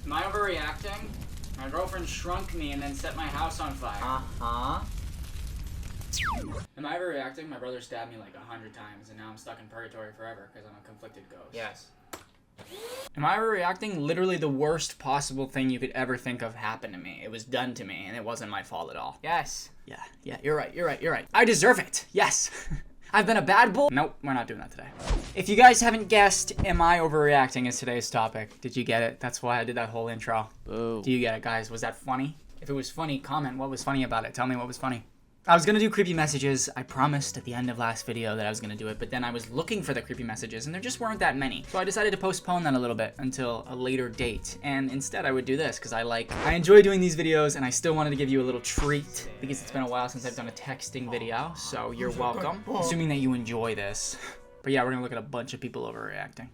Am I overreacting? My girlfriend shrunk me and then set my house on fire. Uh-huh. Am I overreacting? My brother stabbed me like 100 times and now I'm stuck in purgatory forever because I'm a conflicted ghost. Yes. Am I overreacting? Literally the worst possible thing you could ever think of happened to me. It was done to me and it wasn't my fault at all. Yes. Yeah, you're right. I deserve it. Yes. I've been a bad boy. Nope, we're not doing that today. If you guys haven't guessed, am I overreacting is today's topic. Did you get it? That's why I did that whole intro. Boo. Do you get it, guys? Was that funny? If it was funny, comment what was funny about it. Tell me what was funny. I was gonna do creepy messages. I promised at the end of last video that I was gonna do it, but then I was looking for the creepy messages and there just weren't that many. So I decided to postpone that a little bit until a later date. And instead I would do this because I enjoy doing these videos and I still wanted to give you a little treat because it's been a while since I've done a texting video. So you're welcome, assuming that you enjoy this. But yeah, we're gonna look at a bunch of people overreacting.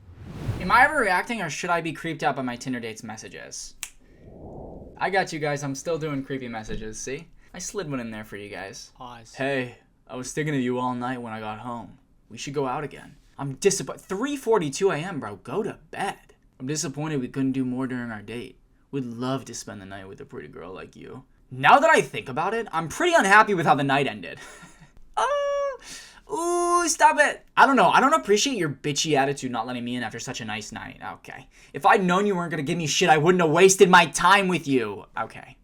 Am I overreacting or should I be creeped out by my Tinder date's messages? I got you guys, I'm still doing creepy messages, see? I slid one in there for you guys. Pause. Hey, I was thinking of you all night when I got home. We should go out again. I'm disappointed. 3:42 a.m., bro. Go to bed. I'm disappointed we couldn't do more during our date. Would love to spend the night with a pretty girl like you. Now that I think about it, I'm pretty unhappy with how the night ended. Ooh, stop it. I don't know. I don't appreciate your bitchy attitude not letting me in after such a nice night. Okay. If I'd known you weren't going to give me shit, I wouldn't have wasted my time with you. Okay.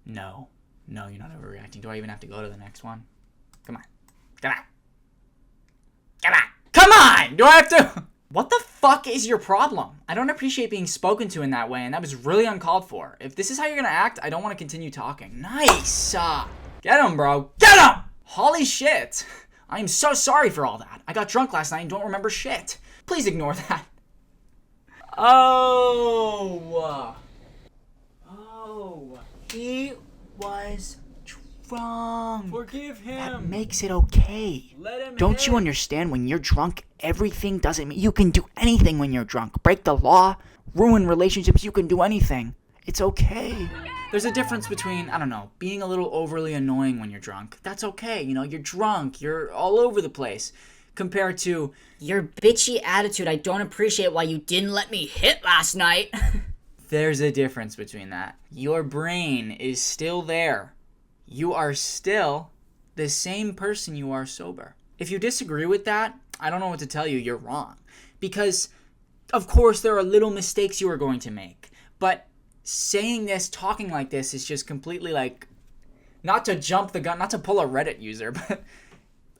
No, you're not overreacting. Do I even have to go to the next one? Come on. Come on! Do I have to? What the fuck is your problem? I don't appreciate being spoken to in that way, and that was really uncalled for. If this is how you're gonna act, I don't want to continue talking. Nice! Get him, bro. Get him! Holy shit. I am so sorry for all that. I got drunk last night and don't remember shit. Please ignore that. Oh. He was drunk. Forgive him. That makes it okay. Let him Don't you understand? When you're drunk, everything doesn't mean you can do anything when you're drunk. Break the law, ruin relationships, you can do anything. It's okay. There's a difference between, I don't know, being a little overly annoying when you're drunk. That's okay, you know, you're drunk, you're all over the place. Compared to, your bitchy attitude, I don't appreciate why you didn't let me hit last night. there's a difference between that. Your brain is still there. You are still the same person you are sober. If you disagree with that, I don't know what to tell you, you're wrong. Because, of course, there are little mistakes you are going to make. But saying this, talking like this is just completely like, not to jump the gun, not to pull a Reddit user, but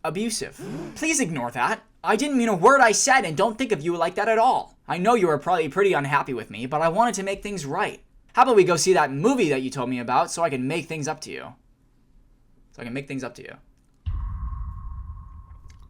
abusive. Please ignore that. I didn't mean a word I said, and don't think of you like that at all. I know you are probably pretty unhappy with me, but I wanted to make things right. How about we go see that movie that you told me about so I can make things up to you?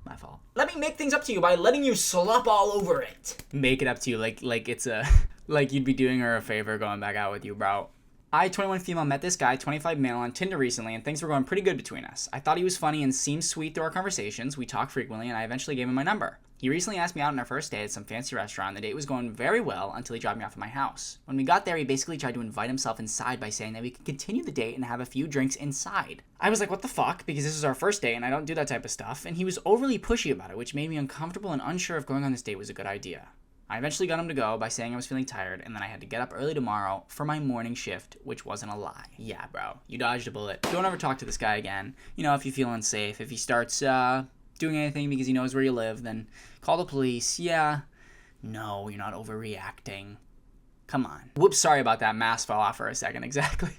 My fault. Let me make things up to you by letting you slop all over it. Make it up to you like it's a like you'd be doing her a favor going back out with you, bro. I, 21 female, met this guy, 25 male, on Tinder recently, and things were going pretty good between us. I thought he was funny and seemed sweet through our conversations. We talked frequently, and I eventually gave him my number. He recently asked me out on our first date at some fancy restaurant. The date was going very well until he dropped me off at my house. When we got there, he basically tried to invite himself inside by saying that we could continue the date and have a few drinks inside. I was like, what the fuck? Because this is our first date, and I don't do that type of stuff. And he was overly pushy about it, which made me uncomfortable and unsure if going on this date was a good idea. I eventually got him to go by saying I was feeling tired, and then I had to get up early tomorrow for my morning shift, which wasn't a lie. Yeah, bro, you dodged a bullet. Don't ever talk to this guy again. You know, if you feel unsafe, if he starts doing anything because he knows where you live, then call the police. Yeah. No, you're not overreacting. Come on. Whoops, sorry about that. Mask fell off for a second, exactly.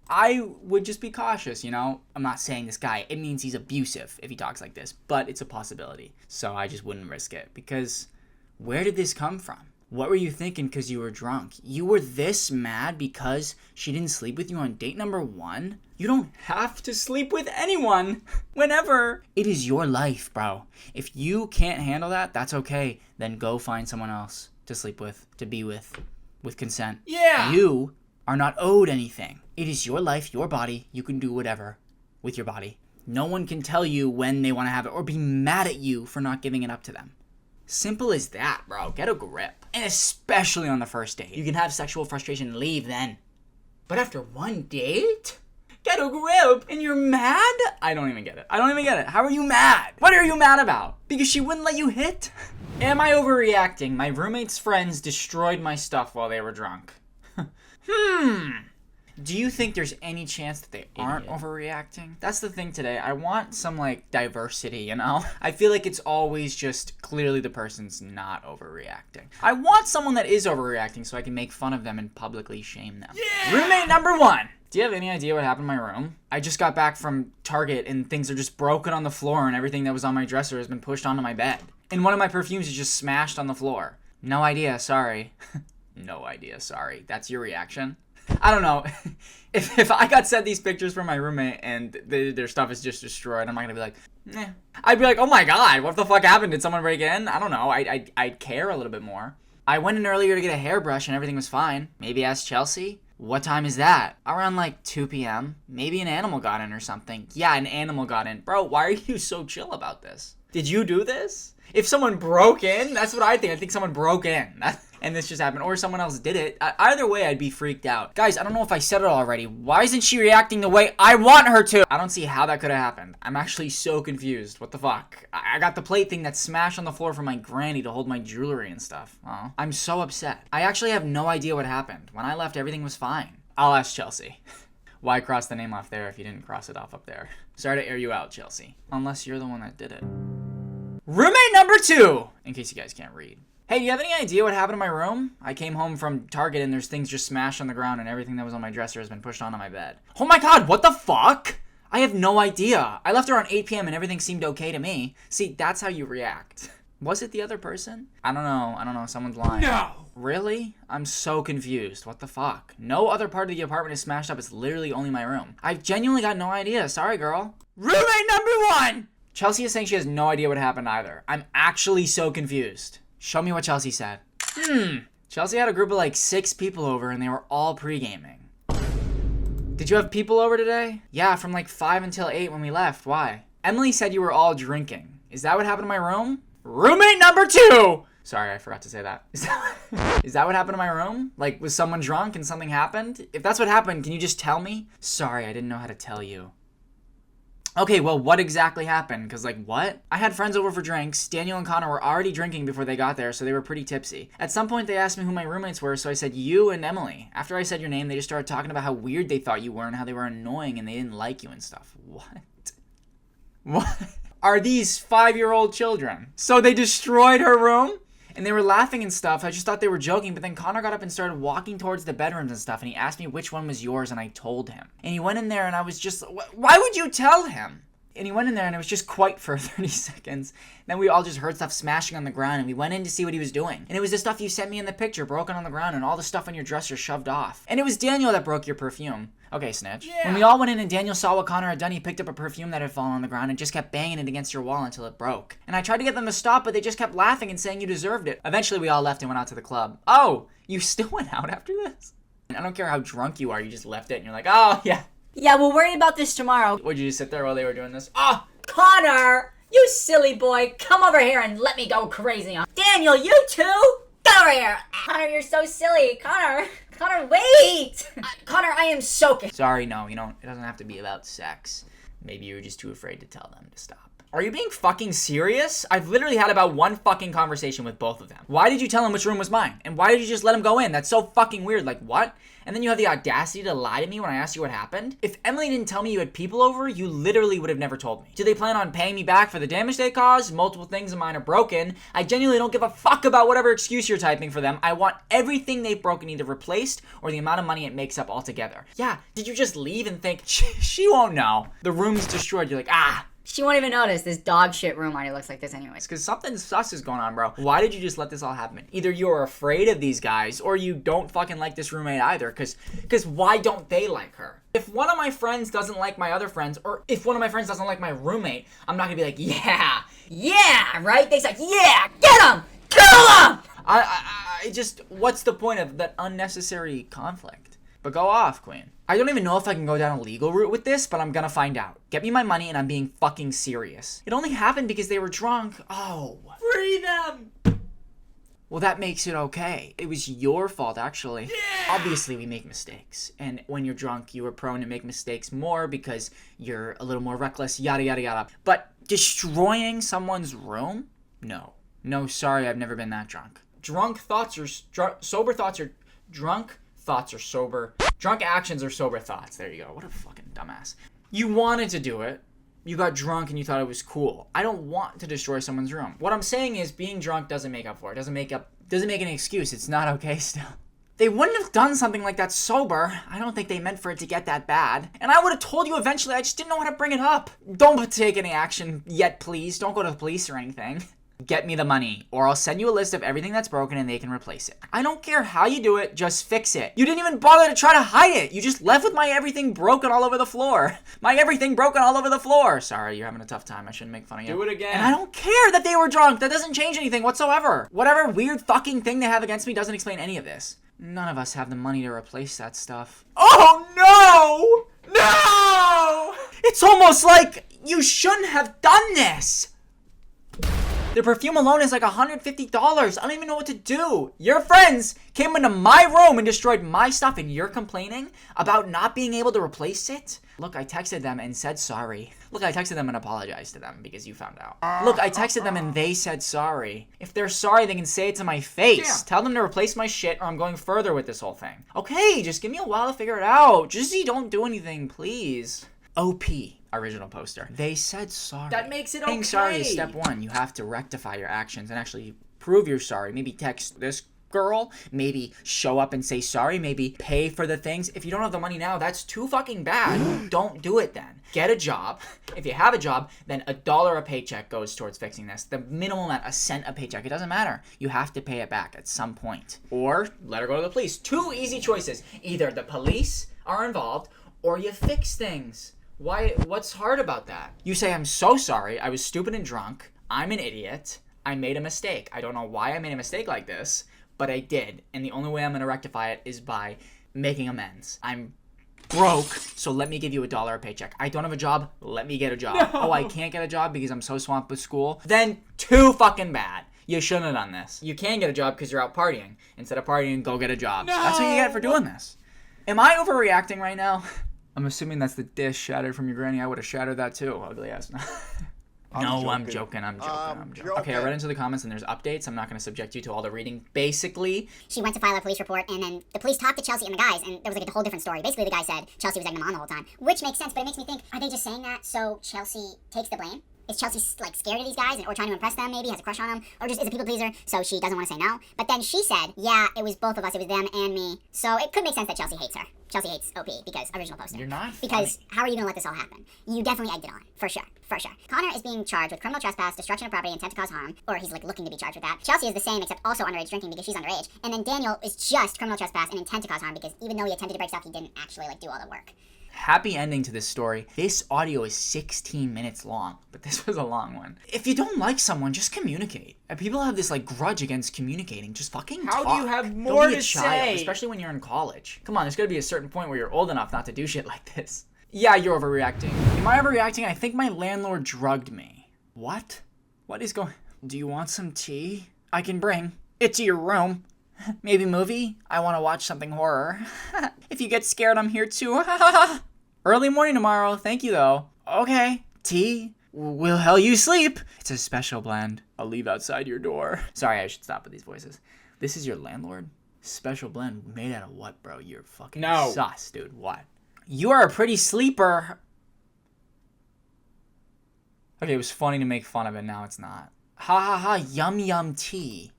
I would just be cautious, you know? I'm not saying this guy, it means he's abusive if he talks like this, but it's a possibility. So I just wouldn't risk it, because where did this come from? What were you thinking because you were drunk? You were this mad because she didn't sleep with you on date number 1? You don't have to sleep with anyone whenever. It is your life, bro. If you can't handle that, that's okay. Then go find someone else to sleep with, to be with consent. Yeah! You are not owed anything. It is your life, your body. You can do whatever with your body. No one can tell you when they want to have it or be mad at you for not giving it up to them. Simple as that, bro. Get a grip. And especially on the first date. You can have sexual frustration and leave then. But after one date? Get a grip. And you're mad? I don't even get it. How are you mad? What are you mad about? Because she wouldn't let you hit? Am I overreacting? My roommate's friends destroyed my stuff while they were drunk. Do you think there's any chance that they aren't overreacting? That's the thing today. I want some, like, diversity, you know? I feel like it's always just clearly the person's not overreacting. I want someone that is overreacting so I can make fun of them and publicly shame them. Yeah! Roommate number 1. Do you have any idea what happened in my room? I just got back from Target and things are just broken on the floor and everything that was on my dresser has been pushed onto my bed. And one of my perfumes is just smashed on the floor. No idea, sorry. No idea, sorry. That's your reaction? I don't know. If I got sent these pictures from my roommate and their stuff is just destroyed, I'm not gonna be like, eh. I'd be like, oh my god, what the fuck happened? Did someone break in? I don't know. I'd care a little bit more. I went in earlier to get a hairbrush and everything was fine. Maybe ask Chelsea. What time is that? Around like 2 p.m. Maybe an animal got in or something. Yeah, an animal got in. Bro, why are you so chill about this? Did you do this? If someone broke in, that's what I think. I think someone broke in. And this just happened. Or someone else did it. Either way, I'd be freaked out. Guys, I don't know if I said it already. Why isn't she reacting the way I want her to? I don't see how that could have happened. I'm actually so confused. What the fuck? I got the plate thing that's smashed on the floor from my granny to hold my jewelry and stuff. Oh, I'm so upset. I actually have no idea what happened. When I left, everything was fine. I'll ask Chelsea. Why cross the name off there if you didn't cross it off up there? Sorry to air you out, Chelsea. Unless you're the one that did it. Roommate number 2! In case you guys can't read. Hey, do you have any idea what happened in my room? I came home from Target and there's things just smashed on the ground and everything that was on my dresser has been pushed onto my bed. Oh my god, what the fuck? I have no idea. I left around 8 p.m. and everything seemed okay to me. See, that's how you react. Was it the other person? I don't know. Someone's lying. No! Really? I'm so confused. What the fuck? No other part of the apartment is smashed up. It's literally only my room. I've genuinely got no idea. Sorry, girl. Roommate number 1! Chelsea is saying she has no idea what happened either. I'm actually so confused. Show me what Chelsea said. Chelsea had a group of like 6 people over and they were all pre-gaming. Did you have people over today? Yeah, from like 5 until 8 when we left. Why? Emily said you were all drinking. Is that what happened in my room? Roommate number 2! Sorry, I forgot to say that. Is that what happened in my room? Like, was someone drunk and something happened? If that's what happened, can you just tell me? Sorry, I didn't know how to tell you. Okay, well, what exactly happened? Because, like, what? I had friends over for drinks. Daniel and Connor were already drinking before they got there, so they were pretty tipsy. At some point, they asked me who my roommates were, so I said you and Emily. After I said your name, they just started talking about how weird they thought you were and how they were annoying and they didn't like you and stuff. What are these 5-year-old children? So they destroyed her room? And they were laughing and stuff. I just thought they were joking, but then Connor got up and started walking towards the bedrooms and stuff, and he asked me which one was yours, and I told him. And he went in there, and I was just, why would you tell him? And he went in there, and it was just quiet for 30 seconds. Then we all just heard stuff smashing on the ground, and we went in to see what he was doing. And it was the stuff you sent me in the picture, broken on the ground, and all the stuff on your dresser shoved off. And it was Daniel that broke your perfume. Okay, snitch. Yeah. When we all went in and Daniel saw what Connor had done, he picked up a perfume that had fallen on the ground and just kept banging it against your wall until it broke. And I tried to get them to stop, but they just kept laughing and saying you deserved it. Eventually, we all left and went out to the club. Oh, you still went out after this? And I don't care how drunk you are, you just left it, and you're like, oh, yeah. Yeah, we'll worry about this tomorrow. Would you just sit there while they were doing this? Oh! Connor, you silly boy, come over here and let me go crazy on Daniel, you too? Get over here. Connor, you're so silly. Connor, wait. Connor, I am soaking. Sorry, no, it doesn't have to be about sex. Maybe you were just too afraid to tell them to stop. Are you being fucking serious? I've literally had about one fucking conversation with both of them. Why did you tell them which room was mine? And why did you just let them go in? That's so fucking weird. Like, what? And then you have the audacity to lie to me when I asked you what happened? If Emily didn't tell me you had people over, you literally would have never told me. Do they plan on paying me back for the damage they caused? Multiple things of mine are broken. I genuinely don't give a fuck about whatever excuse you're typing for them. I want everything they've broken either replaced or the amount of money it makes up altogether. Yeah, did you just leave and think, she won't know. The room's destroyed. You're like, ah. She won't even notice. This dog shit room already looks like this anyways. It's because something sus is going on, bro. Why did you just let this all happen? Either you're afraid of these guys or you don't fucking like this roommate either. Because why don't they like her? If one of my friends doesn't like my other friends, or if one of my friends doesn't like my roommate, I'm not going to be like, yeah, right? They say, yeah, get him! Kill him! I just, what's the point of that unnecessary conflict? But go off, Queen. I don't even know if I can go down a legal route with this, but I'm gonna find out. Get me my money and I'm being fucking serious. It only happened because they were drunk. Oh. Free them! Well, that makes it okay. It was your fault, actually. Yeah! Obviously, we make mistakes. And when you're drunk, you are prone to make mistakes more because you're a little more reckless, yada, yada, yada. But destroying someone's room? No. No, sorry, I've never been that drunk. Sober thoughts are drunk thoughts are sober. Drunk actions are sober thoughts. There you go. What a fucking dumbass. You wanted to do it. You got drunk and you thought it was cool. I don't want to destroy someone's room. What I'm saying is being drunk doesn't make up for it. Doesn't make an excuse. It's not okay still. They wouldn't have done something like that sober. I don't think they meant for it to get that bad. And I would have told you eventually. I just didn't know how to bring it up. Don't take any action yet, please. Don't go to the police or anything. Get me the money, or I'll send you a list of everything that's broken and they can replace it. I don't care how you do it, just fix it. You didn't even bother to try to hide it. You just left with my everything broken all over the floor. My everything broken all over the floor. Sorry, you're having a tough time. I shouldn't make fun of you. Do it again. And I don't care that they were drunk. That doesn't change anything whatsoever. Whatever weird fucking thing they have against me doesn't explain any of this. None of us have the money to replace that stuff. Oh no! No! It's almost like you shouldn't have done this. The perfume alone is like $150. I don't even know what to do. Your friends came into my room and destroyed my stuff and you're complaining about not being able to replace it? Look, I texted them and said sorry. Look, I texted them and apologized to them because you found out. Look, I texted them and they said sorry. If they're sorry, they can say it to my face. Yeah. Tell them to replace my shit or I'm going further with this whole thing. Okay, just give me a while to figure it out. Just don't do anything, please. OP. Original poster. They said sorry. That makes it okay. Saying sorry is step one. You have to rectify your actions and actually prove you're sorry. Maybe text this girl. Maybe show up and say sorry. Maybe pay for the things. If you don't have the money now, that's too fucking bad. Don't do it then. Get a job. If you have a job, then $1 a paycheck goes towards fixing this. The minimum amount, $0.01 a paycheck. It doesn't matter. You have to pay it back at some point. Or let her go to the police. Two easy choices. Either the police are involved or you fix things. What's hard about that? You say, I'm so sorry. I was stupid and drunk. I'm an idiot. I made a mistake. I don't know why I made a mistake like this, but I did. And the only way I'm going to rectify it is by making amends. I'm broke, so let me give you $1 a paycheck. I don't have a job. Let me get a job. No. Oh, I can't get a job because I'm so swamped with school. Then too fucking bad. You shouldn't have done this. You can get a job because you're out partying. Instead of partying, go get a job. No. That's what you get for doing this. Am I overreacting right now? I'm assuming that's the dish shattered from your granny. I would have shattered that too, ugly ass. I'm joking. Okay, I read into the comments and there's updates. I'm not going to subject you to all the reading. Basically, she went to file a police report and then the police talked to Chelsea and the guys and there was like a whole different story. Basically, the guy said Chelsea was egging them on the whole time, which makes sense, but it makes me think, are they just saying that so Chelsea takes the blame? Is Chelsea like scared of these guys or trying to impress them maybe, has a crush on them, or just is a people pleaser so she doesn't want to say no? But then she said, yeah, it was both of us, it was them and me. So it could make sense that Chelsea hates her. Chelsea hates OP because original poster. You're not Because funny. How are you going to let this all happen? You definitely egged it on, for sure. Connor is being charged with criminal trespass, destruction of property, intent to cause harm, or he's like looking to be charged with that. Chelsea is the same except also underage drinking because she's underage. And then Daniel is just criminal trespass and intent to cause harm because even though he attempted to break stuff, he didn't actually like do all the work. Happy ending to this story. This audio is 16 minutes long, but this was a long one. If you don't like someone, just communicate. And people have this like grudge against communicating. Just fucking talk. How do you have more to say? Especially when you're in college. Come on, there's gotta be a certain point where you're old enough not to do shit like this. Yeah, you're overreacting. Am I overreacting? I think my landlord drugged me. What? What is going... Do you want some tea? I can bring it to your room. Maybe movie? I want to watch something horror. If you get scared, I'm here too. Early morning tomorrow. Thank you, though. Okay. Tea will help you sleep. It's a special blend. I'll leave outside your door. Sorry, I should stop with these voices. This is your landlord? Special blend made out of what, bro? You're fucking sus, dude. What? You are a pretty sleeper. Okay, it was funny to make fun of it. Now it's not. Ha ha ha. Yum yum tea.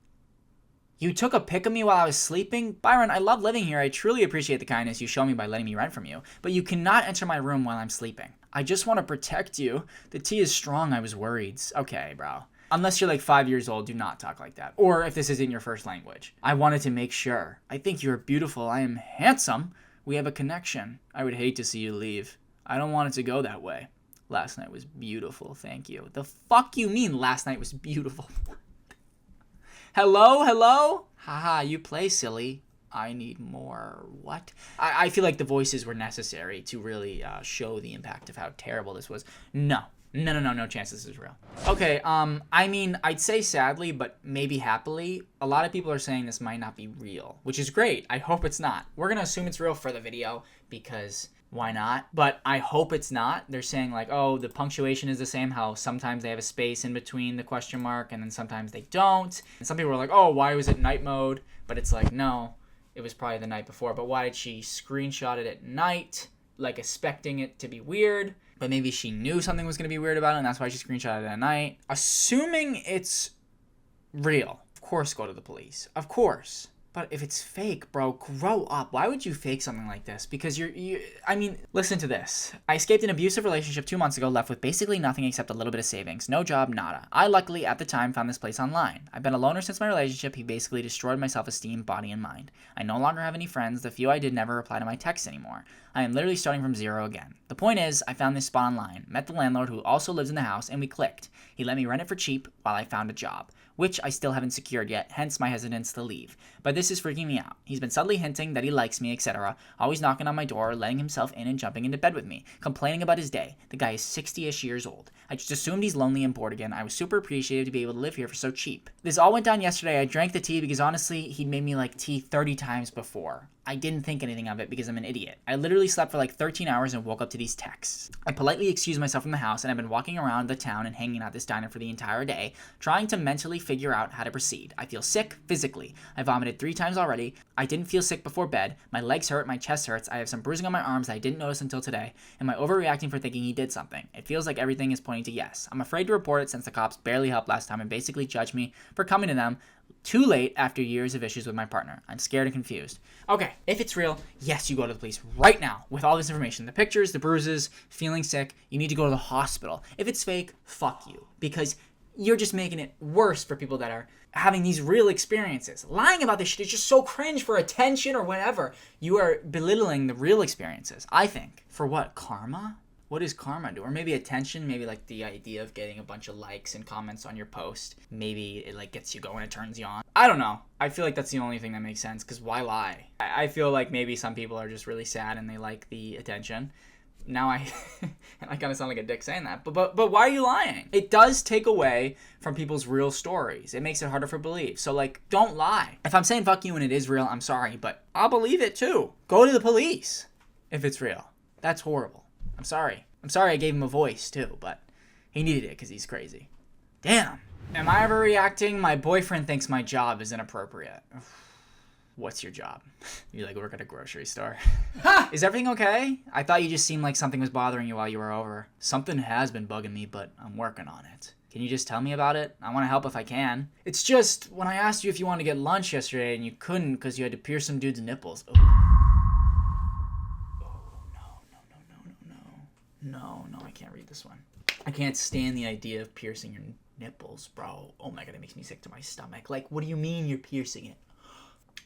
You took a pic of me while I was sleeping? Byron, I love living here. I truly appreciate the kindness you show me by letting me rent from you. But you cannot enter my room while I'm sleeping. I just want to protect you. The tea is strong. I was worried. Okay, bro. Unless you're like 5 years old, do not talk like that. Or if this isn't your first language. I wanted to make sure. I think you're beautiful. I am handsome. We have a connection. I would hate to see you leave. I don't want it to go that way. Last night was beautiful. Thank you. The fuck you mean last night was beautiful? Hello? Haha, you play silly. I need more. What? I feel like the voices were necessary to really show the impact of how terrible this was. No chance this is real. Okay, I mean, I'd say sadly, but maybe happily, a lot of people are saying this might not be real, which is great. I hope it's not. We're gonna assume it's real for the video because why not? But I hope it's not. They're saying like, oh, the punctuation is the same, how sometimes they have a space in between the question mark and then sometimes they don't. And some people are like, oh, why was it night mode? But it's like, no, it was probably the night before. But why did she screenshot it at night, like expecting it to be weird? But maybe she knew something was going to be weird about it, and that's why she screenshotted it at night. Assuming it's real, of course go to the police. Of course. But if it's fake, bro, grow up. Why would you fake something like this? Because I mean, listen to this. I escaped an abusive relationship 2 months ago, left with basically nothing except a little bit of savings. No job, nada. I luckily, at the time, found this place online. I've been a loner since my relationship. He basically destroyed my self-esteem, body, and mind. I no longer have any friends. The few I did never reply to my texts anymore. I am literally starting from zero again. The point is, I found this spot online, met the landlord who also lives in the house, and we clicked. He let me rent it for cheap while I found a job, which I still haven't secured yet, hence my hesitance to leave. But this is freaking me out. He's been subtly hinting that he likes me, etc., always knocking on my door, letting himself in and jumping into bed with me, complaining about his day. The guy is 60-ish years old. I just assumed he's lonely and bored again. I was super appreciative to be able to live here for so cheap. This all went down yesterday. I drank the tea because honestly, he'd made me like tea 30 times before. I didn't think anything of it because I'm an idiot. I literally slept for like 13 hours and woke up to these texts. I politely excused myself from the house and I've been walking around the town and hanging out this diner for the entire day, trying to mentally figure out how to proceed. I feel sick physically. I vomited 3 times already. I didn't feel sick before bed. My legs hurt, my chest hurts. I have some bruising on my arms that I didn't notice until today. Am I overreacting for thinking he did something? It feels like everything is pointing to yes. I'm afraid to report it since the cops barely helped last time and basically judged me for coming to them too late after years of issues with my partner. I'm scared and confused. Okay, if it's real, yes, you go to the police right now with all this information. The pictures, the bruises, feeling sick, you need to go to the hospital. If it's fake, fuck you. Because you're just making it worse for people that are having these real experiences. Lying about this shit is just so cringe for attention or whatever. You are belittling the real experiences, I think. For what, karma? What does karma do? Or maybe attention, maybe like the idea of getting a bunch of likes and comments on your post. Maybe it like gets you going, it turns you on. I don't know. I feel like that's the only thing that makes sense, because why lie? I feel like maybe some people are just really sad and they like the attention. Now I kind of sound like a dick saying that, but why are you lying? It does take away from people's real stories. It makes it harder for belief. So like, don't lie. If I'm saying fuck you and it is real, I'm sorry, but I'll believe it too. Go to the police if it's real. That's horrible. I'm sorry. I'm sorry I gave him a voice too, but he needed it because he's crazy. Damn. Am I overreacting? My boyfriend thinks my job is inappropriate. What's your job? You like work at a grocery store. Is everything okay? I thought you just seemed like something was bothering you while you were over. Something has been bugging me, but I'm working on it. Can you just tell me about it? I want to help if I can. It's just, when I asked you if you wanted to get lunch yesterday and you couldn't because you had to pierce some dude's nipples. No, I can't read this one. I can't stand the idea of piercing your nipples, bro. Oh my god, it makes me sick to my stomach. Like, what do you mean you're piercing it?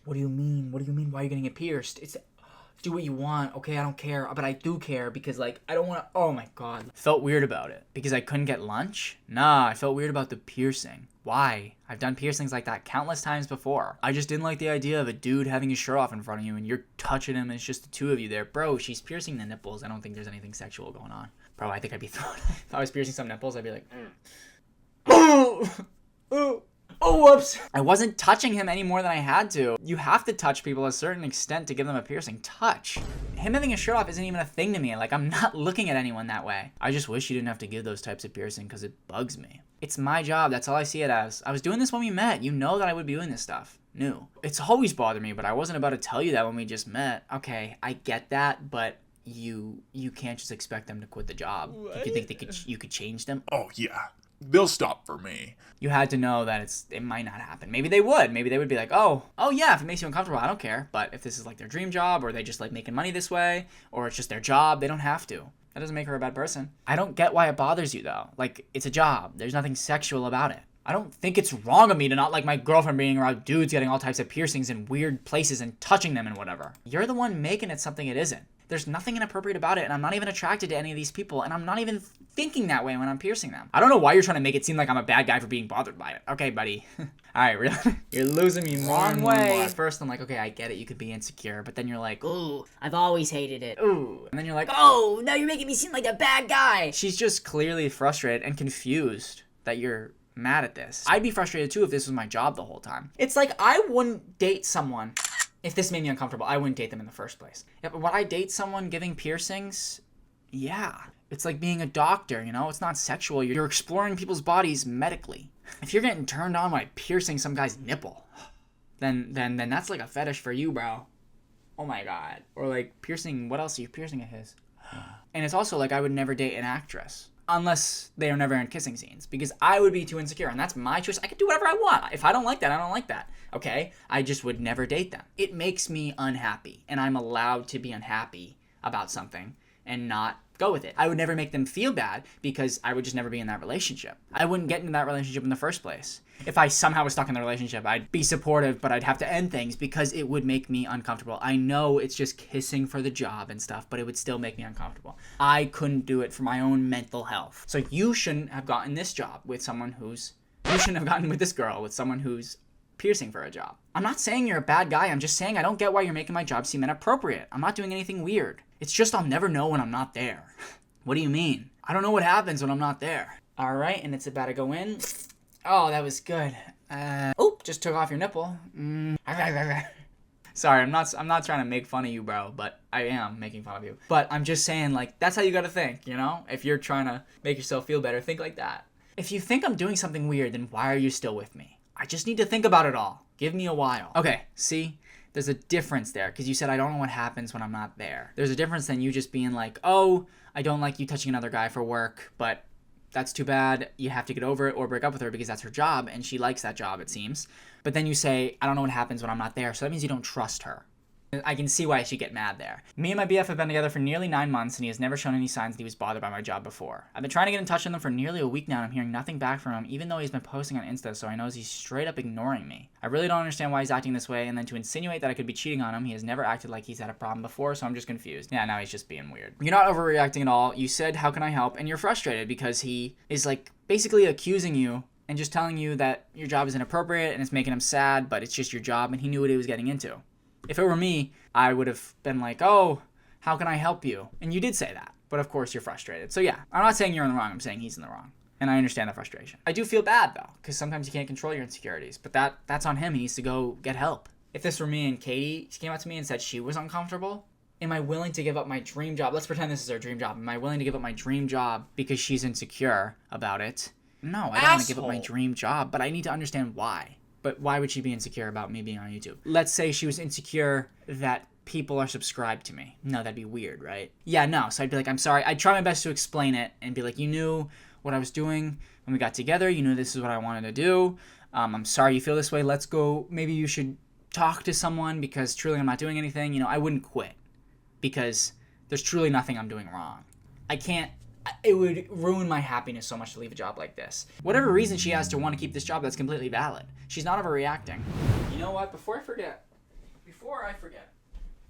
What do you mean? Why are you getting it pierced? It's do what you want, okay? I don't care, but I do care because, like, I don't want to. Oh my god. Felt weird about it because I couldn't get lunch? Nah, I felt weird about the piercing. Why? I've done piercings like that countless times before. I just didn't like the idea of a dude having his shirt off in front of you and you're touching him and it's just the two of you there. Bro, she's piercing the nipples. I don't think there's anything sexual going on. Bro, I think I'd be thrown. If I was piercing some nipples, I'd be like, Oh, whoops. I wasn't touching him any more than I had to. You have to touch people to a certain extent to give them a piercing. Touch. Him having his shirt off isn't even a thing to me. Like, I'm not looking at anyone that way. I just wish you didn't have to give those types of piercing because it bugs me. It's my job. That's all I see it as. I was doing this when we met. You know that I would be doing this stuff. New. It's always bothered me, but I wasn't about to tell you that when we just met. Okay, I get that, but you can't just expect them to quit the job. What? You think you could change them? Oh, yeah. They'll stop for me. You had to know that it might not happen. Maybe they would. Maybe they would be like, oh yeah, if it makes you uncomfortable, I don't care. But if this is like their dream job, or they just like making money this way, or it's just their job, they don't have to. That doesn't make her a bad person. I don't get why it bothers you though. Like, it's a job. There's nothing sexual about it. I don't think it's wrong of me to not like my girlfriend being around dudes getting all types of piercings in weird places and touching them and whatever. You're the one making it something it isn't. There's nothing inappropriate about it, and I'm not even attracted to any of these people, and I'm not even thinking that way when I'm piercing them. I don't know why you're trying to make it seem like I'm a bad guy for being bothered by it. Okay, buddy. Alright, really? You're losing me more and more. At first, I'm like, okay, I get it, you could be insecure, but then you're like, ooh, I've always hated it. ooh. And then you're like, Oh, now you're making me seem like a bad guy. She's just clearly frustrated and confused that you're mad at this. I'd be frustrated too if this was my job the whole time. It's like I wouldn't date someone if this made me uncomfortable. I wouldn't date them in the first place. Yeah, but would I date someone giving piercings? Yeah. It's like being a doctor, you know? It's not sexual. You're exploring people's bodies medically. If you're getting turned on by piercing some guy's nipple, then that's like a fetish for you, bro. Oh my god. Or like piercing, what else are you piercing at his? And it's also like I would never date an actress unless they are never in kissing scenes, because I would be too insecure, and that's my choice. I can do whatever I want. If I don't like that, I don't like that. Okay? I just would never date them. It makes me unhappy, and I'm allowed to be unhappy about something and not go with it. I would never make them feel bad because I would just never be in that relationship. I wouldn't get into that relationship in the first place. If I somehow was stuck in the relationship, I'd be supportive, but I'd have to end things because it would make me uncomfortable. I know it's just kissing for the job and stuff, but it would still make me uncomfortable. I couldn't do it for my own mental health. So you shouldn't have gotten this job with someone who's... You shouldn't have gotten with this girl with someone who's piercing for a job. I'm not saying you're a bad guy. I'm just saying I don't get why you're making my job seem inappropriate. I'm not doing anything weird. It's just I'll never know when I'm not there. What do you mean? I don't know what happens when I'm not there. All right, and it's about to go in. Oh, that was good. Just took off your nipple. Sorry, I'm not trying to make fun of you, bro, but I am making fun of you. But I'm just saying, like, that's how you gotta think, you know? If you're trying to make yourself feel better, think like that. If you think I'm doing something weird, then why are you still with me? I just need to think about it all. Give me a while. Okay, see? There's a difference there, because you said I don't know what happens when I'm not there. There's a difference than you just being like, oh, I don't like you touching another guy for work, but that's too bad. You have to get over it or break up with her because that's her job, and she likes that job, it seems. But then you say, I don't know what happens when I'm not there, so that means you don't trust her. I can see why I should get mad there. Me and my BF have been together for nearly 9 months, and he has never shown any signs that he was bothered by my job before. I've been trying to get in touch with him for nearly a week now, and I'm hearing nothing back from him, even though he's been posting on Insta, so I know he's straight up ignoring me. I really don't understand why he's acting this way, and then to insinuate that I could be cheating on him, he has never acted like he's had a problem before, so I'm just confused. Yeah, now he's just being weird. You're not overreacting at all. You said, how can I help? And you're frustrated because he is, like, basically accusing you and just telling you that your job is inappropriate and it's making him sad, but it's just your job, and he knew what he was getting into. If it were me, I would have been like, oh, how can I help you? And you did say that, but of course you're frustrated. So yeah, I'm not saying you're in the wrong, I'm saying he's in the wrong. And I understand the frustration. I do feel bad though, because sometimes you can't control your insecurities, but that's on him. He needs to go get help. If this were me and Katie, she came up to me and said she was uncomfortable, am I willing to give up my dream job? Let's pretend this is her dream job. Am I willing to give up my dream job because she's insecure about it? No, I don't want to give up my dream job, but I need to understand why. But why would she be insecure about me being on YouTube? Let's say she was insecure that people are subscribed to me. No, that'd be weird, right? Yeah, no. So I'd be like, I'm sorry. I'd try my best to explain it and be like, you knew what I was doing when we got together. You knew this is what I wanted to do. I'm sorry you feel this way. Let's go. Maybe you should talk to someone because truly I'm not doing anything. You know, I wouldn't quit because there's truly nothing I'm doing wrong. I can't. It would ruin my happiness so much to leave a job like this. Whatever reason she has to want to keep this job, that's completely valid. She's not overreacting. You know what? Before I forget,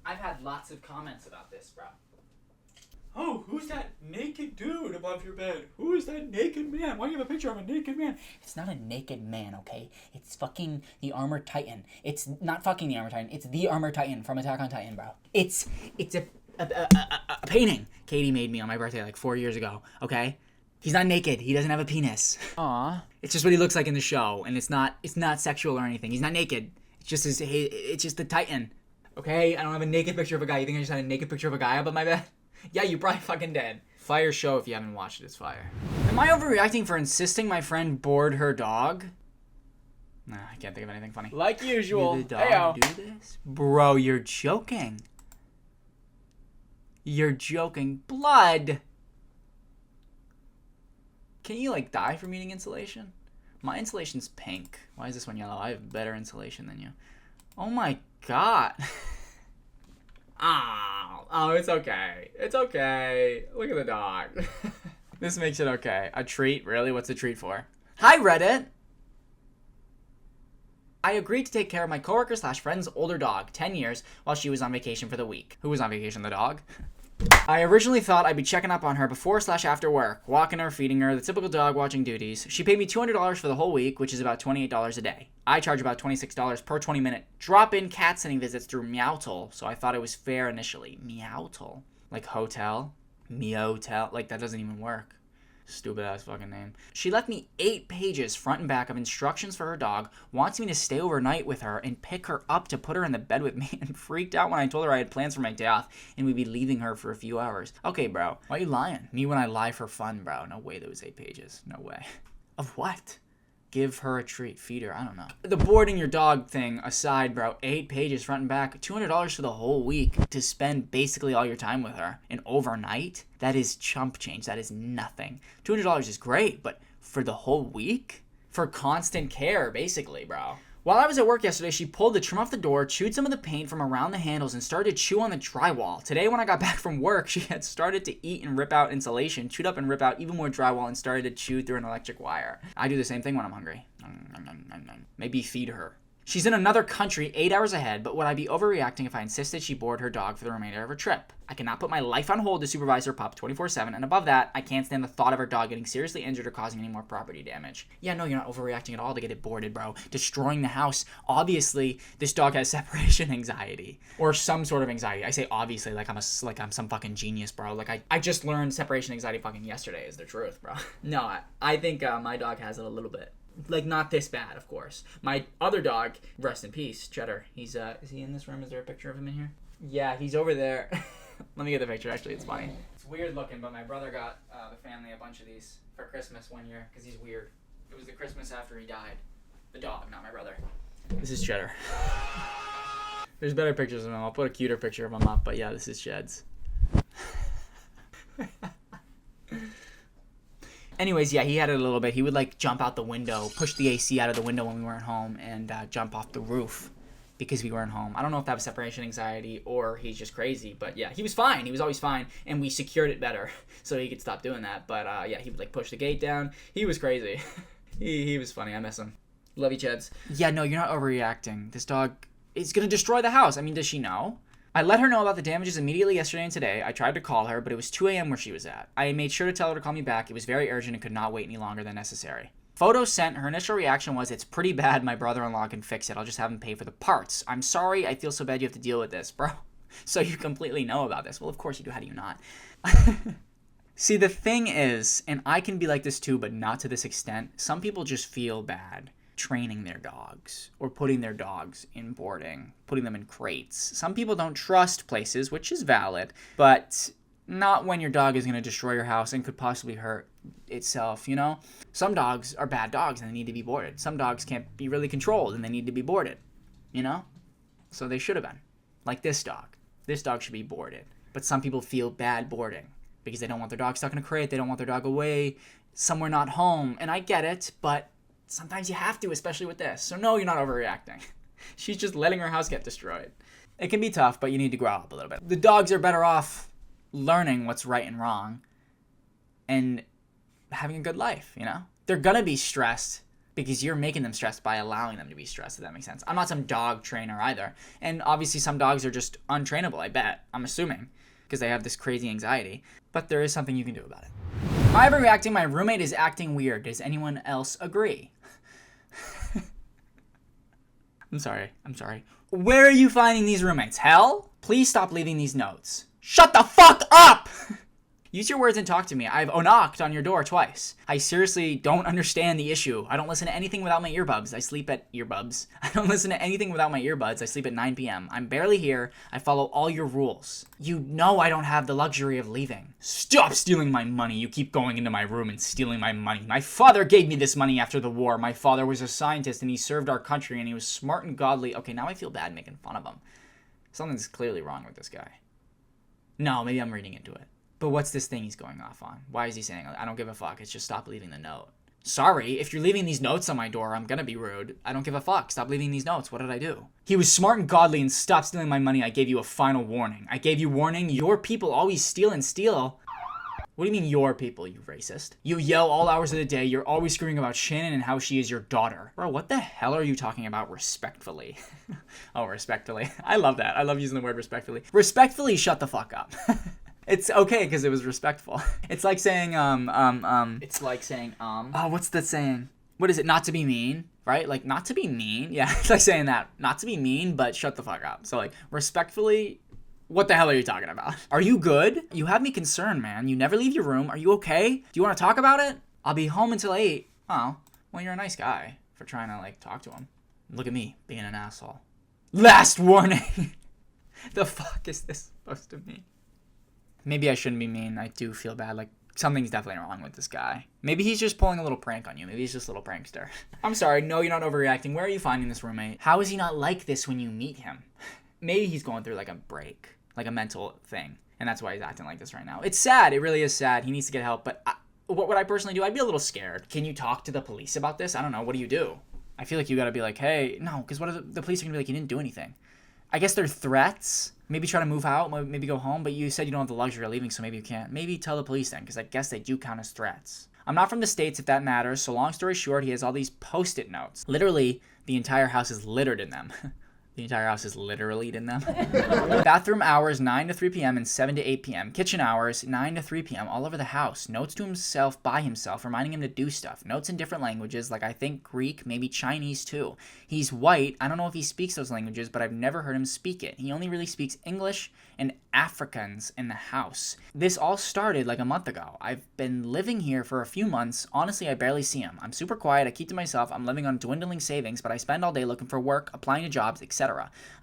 I've had lots of comments about this, bro. Oh, who's that naked dude above your bed? Who is that naked man? Why do you have a picture of a naked man? It's not a naked man, okay? It's fucking the Armored Titan. It's not fucking the Armored Titan. It's the Armored Titan from Attack on Titan, bro. It's a painting Katie made me on my birthday like 4 years ago, okay? He's not naked. He doesn't have a penis. Aw. It's just what he looks like in the show, and it's not sexual or anything. He's not naked. It's just the Titan, okay? I don't have a naked picture of a guy. You think I just had a naked picture of a guy above my bed? Yeah, you probably fucking did. Fire show if you haven't watched it. It's fire. Am I overreacting for insisting my friend board her dog? Nah, I can't think of anything funny. Like usual. Did the dog do this? Bro, you're joking. You're joking. Blood! Can you, like, die from eating insulation? My insulation's pink. Why is this one yellow? I have better insulation than you. Oh my god. Oh, it's okay. It's okay. Look at the dog. This makes it okay. A treat? Really? What's a treat for? Hi, Reddit! I agreed to take care of my coworker / friend's older dog, 10 years, while she was on vacation for the week. Who was on vacation? The dog? I originally thought I'd be checking up on her before / after work, walking her, feeding her, the typical dog watching duties. She paid me $200 for the whole week, which is about $28 a day. I charge about $26 per 20-minute drop-in cat sitting visits through Meowtle, so I thought it was fair initially. Meowtle? Like hotel? Meowtel? Like that doesn't even work. Stupid ass fucking name. She left me 8 pages front and back of instructions for her dog, wants me to stay overnight with her and pick her up to put her in the bed with me, and freaked out when I told her I had plans for my day off and we'd be leaving her for a few hours. Okay, bro. Why are you lying? Me when I lie for fun, bro. No way those 8 pages. No way. Of what? give her a treat, feed her, I don't know. The boarding your dog thing aside, bro, 8 pages front and back, $200 for the whole week to spend basically all your time with her. And overnight, that is chump change. That is nothing. $200 is great, but for the whole week? For constant care, basically, bro. While I was at work yesterday, she pulled the trim off the door, chewed some of the paint from around the handles, and started to chew on the drywall. Today, when I got back from work, she had started to eat and rip out insulation, chewed up and rip out even more drywall, and started to chew through an electric wire. I do the same thing when I'm hungry. Maybe feed her. She's in another country 8 hours ahead, but would I be overreacting if I insisted she board her dog for the remainder of her trip? I cannot put my life on hold to supervise her pup 24/7, and above that, I can't stand the thought of her dog getting seriously injured or causing any more property damage. Yeah, no, you're not overreacting at all to get it boarded, bro. Destroying the house. Obviously, this dog has separation anxiety or some sort of anxiety. I say obviously like I'm some fucking genius, bro. Like I just learned separation anxiety fucking yesterday is the truth, bro. No, I think my dog has it a little bit. Like, not this bad, of course. My other dog, rest in peace, Cheddar. Is he in this room? Is there a picture of him in here? Yeah, he's over there. Let me get the picture, actually, it's funny. It's weird looking, but my brother got the family a bunch of these for Christmas one year, because he's weird. It was the Christmas after he died. The dog, not my brother. This is Cheddar. There's better pictures of him. I'll put a cuter picture of him up, but yeah, this is Ched's. Anyways, yeah, he had it a little bit. He would, like, jump out the window, push the AC out of the window when we weren't home, and jump off the roof because we weren't home. I don't know if that was separation anxiety or he's just crazy, but yeah, he was fine. He was always fine, and we secured it better so he could stop doing that. But yeah, he would, like, push the gate down. He was crazy. he was funny. I miss him. Love you, Cheds. Yeah, no, you're not overreacting. This dog is going to destroy the house. I mean, does she know? I let her know about the damages immediately yesterday and today. I tried to call her, but it was 2 a.m. where she was at. I made sure to tell her to call me back. It was very urgent and could not wait any longer than necessary. Photos sent, her initial reaction was, it's pretty bad, my brother-in-law can fix it. I'll just have him pay for the parts. I'm sorry, I feel so bad you have to deal with this, bro. So you completely know about this. Well, of course you do. How do you not? See, the thing is, and I can be like this too, but not to this extent, some people just feel bad training their dogs or putting their dogs in boarding, putting them in crates. Some people don't trust places, which is valid, but not when your dog is going to destroy your house and could possibly hurt itself, you know? Some dogs are bad dogs and they need to be boarded. Some dogs can't be really controlled and they need to be boarded, you know? So they should have been. Like this dog. This dog should be boarded. But some people feel bad boarding because they don't want their dog stuck in a crate. They don't want their dog away somewhere not home. And I get it, but sometimes you have to, especially with this. So no, you're not overreacting. She's just letting her house get destroyed. It can be tough, but you need to grow up a little bit. The dogs are better off learning what's right and wrong and having a good life, you know? They're gonna be stressed because you're making them stressed by allowing them to be stressed, if that makes sense. I'm not some dog trainer either. And obviously some dogs are just untrainable, I bet. I'm assuming. Because they have this crazy anxiety. But there is something you can do about it. Am I overreacting? My roommate is acting weird. Does anyone else agree? I'm sorry. Where are you finding these roommates? Hell? Please stop leaving these notes. Shut the fuck up! Use your words and talk to me. I've knocked on your door twice. I seriously don't understand the issue. I don't listen to anything without my earbuds. I sleep at earbuds. I don't listen to anything without my earbuds. I sleep at 9 p.m. I'm barely here. I follow all your rules. You know I don't have the luxury of leaving. Stop stealing my money. You keep going into my room and stealing my money. My father gave me this money after the war. My father was a scientist and he served our country and he was smart and godly. Okay, now I feel bad making fun of him. Something's clearly wrong with this guy. No, maybe I'm reading into it. But what's this thing he's going off on? Why is he saying, I don't give a fuck, it's just stop leaving the note? Sorry, if you're leaving these notes on my door, I'm gonna be rude. I don't give a fuck, stop leaving these notes, what did I do? He was smart and godly and stopped stealing my money, I gave you a final warning. I gave you warning, your people always steal and steal. What do you mean your people, you racist? You yell all hours of the day, you're always screaming about Shannon and how she is your daughter. Bro, what the hell are you talking about respectfully? Oh, respectfully. I love that, I love using the word respectfully. Respectfully, shut the fuck up. It's okay because it was respectful. It's like saying, It's like saying, Oh, what's that saying? What is it? Not to be mean, right? Like, not to be mean. Yeah, it's like saying that. Not to be mean, but shut the fuck up. So, like, respectfully, what the hell are you talking about? Are you good? You have me concerned, man. You never leave your room. Are you okay? Do you want to talk about it? I'll be home until 8. Oh, well, you're a nice guy for trying to, like, talk to him. Look at me being an asshole. Last warning! The fuck is this supposed to mean? Maybe I shouldn't be mean. I do feel bad, like, something's definitely wrong with this guy. Maybe he's just pulling a little prank on you. Maybe he's just a little prankster. I'm sorry. No, you're not overreacting. Where are you finding this roommate? How is he not like this when you meet him? Maybe he's going through like a break, like a mental thing. And that's why he's acting like this right now. It's sad. It really is sad. He needs to get help. But what would I personally do? I'd be a little scared. Can you talk to the police about this? I don't know. What do you do? I feel like you got to be like, hey, no, because what if the police are going to be like, you didn't do anything? I guess they're threats. Maybe try to move out, maybe go home, but you said you don't have the luxury of leaving, so maybe you can't. Maybe tell the police then, because I guess they do count as threats. I'm not from the States, if that matters, so long story short, he has all these Post-it notes. Literally, the entire house is littered in them. The entire house is literally in them. Bathroom hours, 9 to 3 p.m. and 7 to 8 p.m. Kitchen hours, 9 to 3 p.m. all over the house. Notes to himself by himself, reminding him to do stuff. Notes in different languages, like I think Greek, maybe Chinese too. He's white. I don't know if he speaks those languages, but I've never heard him speak it. He only really speaks English and Afrikaans in the house. This all started like a month ago. I've been living here for a few months. Honestly, I barely see him. I'm super quiet. I keep to myself. I'm living on dwindling savings, but I spend all day looking for work, applying to jobs, etc.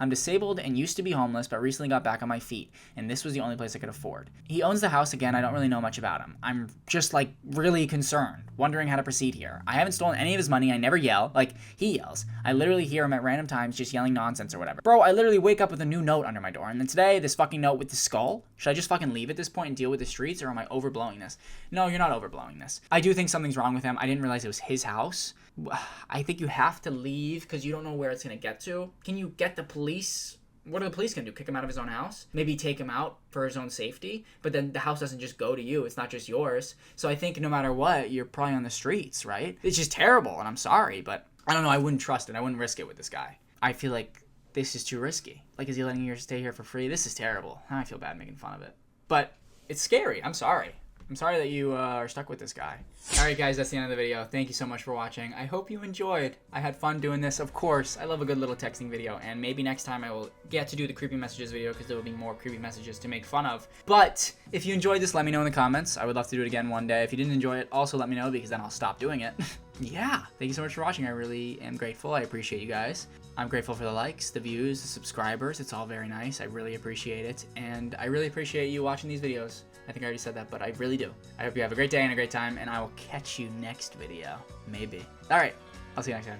I'm disabled and used to be homeless, but recently got back on my feet, and this was the only place I could afford. He owns the house again. I don't really know much about him. I'm just like really concerned, wondering how to proceed here. I haven't stolen any of his money. I never yell. Like, he yells. I literally hear him at random times just yelling nonsense or whatever. Bro, I literally wake up with a new note under my door, and then today, this fucking note with the skull. Should I just fucking leave at this point and deal with the streets, or am I overblowing this? No, you're not overblowing this. I do think something's wrong with him. I didn't realize it was his house. I think you have to leave because you don't know where it's going to get to. Can you get the police? What are the police going to do? Kick him out of his own house? Maybe take him out for his own safety? But then the house doesn't just go to you. It's not just yours. So I think no matter what, you're probably on the streets, right? It's just terrible, and I'm sorry, but I don't know. I wouldn't trust it. I wouldn't risk it with this guy. I feel like this is too risky. Like, is he letting you stay here for free? This is terrible. I feel bad making fun of it. But it's scary. I'm sorry. I'm sorry that you are stuck with this guy. Alright guys, that's the end of the video. Thank you so much for watching. I hope you enjoyed. I had fun doing this, of course. I love a good little texting video, and maybe next time I will get to do the creepy messages video because there will be more creepy messages to make fun of. But if you enjoyed this, let me know in the comments. I would love to do it again one day. If you didn't enjoy it, also let me know because then I'll stop doing it. Yeah, thank you so much for watching. I really am grateful. I appreciate you guys. I'm grateful for the likes, the views, the subscribers. It's all very nice. I really appreciate it. And I really appreciate you watching these videos. I think I already said that, but I really do. I hope you have a great day and a great time, and I will catch you next video. Maybe. All right. I'll see you next time.